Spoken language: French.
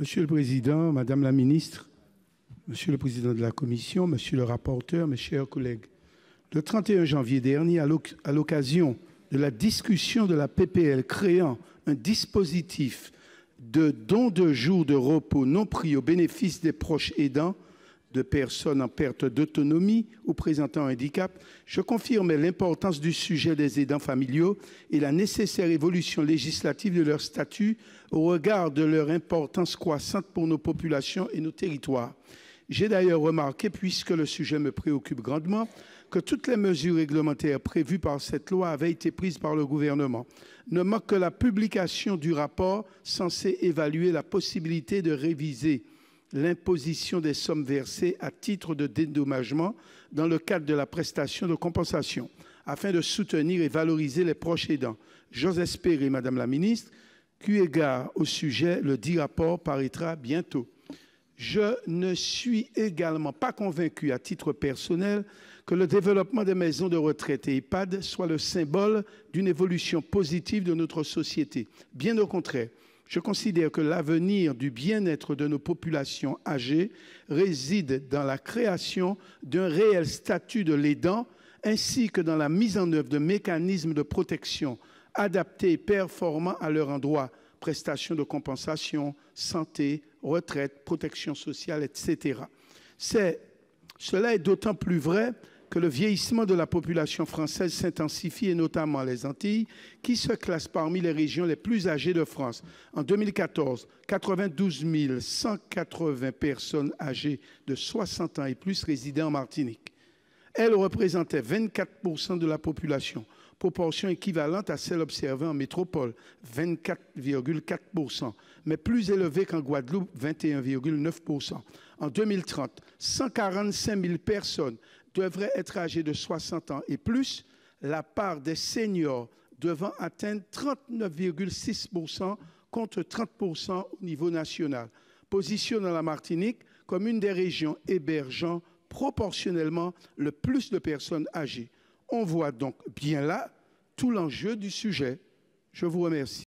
Monsieur le Président, Madame la Ministre, Monsieur le Président de la Commission, Monsieur le rapporteur, mes chers collègues, le 31 janvier dernier, à l'occasion de la discussion de la PPL créant un dispositif de don de jours de repos non pris au bénéfice des proches aidants de personnes en perte d'autonomie ou présentant un handicap, je confirmais l'importance du sujet des aidants familiaux et la nécessaire évolution législative de leur statut au regard de leur importance croissante pour nos populations et nos territoires. J'ai d'ailleurs remarqué, puisque le sujet me préoccupe grandement, que toutes les mesures réglementaires prévues par cette loi avaient été prises par le gouvernement. Ne manque que la publication du rapport censé évaluer la possibilité de réviser l'imposition des sommes versées à titre de dédommagement dans le cadre de la prestation de compensation, afin de soutenir et valoriser les proches aidants. J'ose espérer, Madame la Ministre, qu'eu égard au sujet, le dit rapport paraîtra bientôt. Je ne suis également pas convaincu, à titre personnel, que le développement des maisons de retraite et EHPAD soit le symbole d'une évolution positive de notre société. Bien au contraire, je considère que l'avenir du bien-être de nos populations âgées réside dans la création d'un réel statut de l'aidant, ainsi que dans la mise en œuvre de mécanismes de protection adaptés et performants à leur endroit, prestations de compensation, santé, retraite, protection sociale, etc. Cela est d'autant plus vrai que le vieillissement de la population française s'intensifie, et notamment les Antilles, qui se classent parmi les régions les plus âgées de France. En 2014, 92 180 personnes âgées de 60 ans et plus résidaient en Martinique. Elles représentaient 24% de la population, proportion équivalente à celle observée en métropole, 24,4%, mais plus élevée qu'en Guadeloupe, 21,9%. En 2030, 145 000 personnes devraient être âgées de 60 ans et plus, la part des seniors devant atteindre 39,6% contre 30% au niveau national, positionnant la Martinique comme une des régions hébergeant proportionnellement le plus de personnes âgées. On voit donc bien là tout l'enjeu du sujet. Je vous remercie.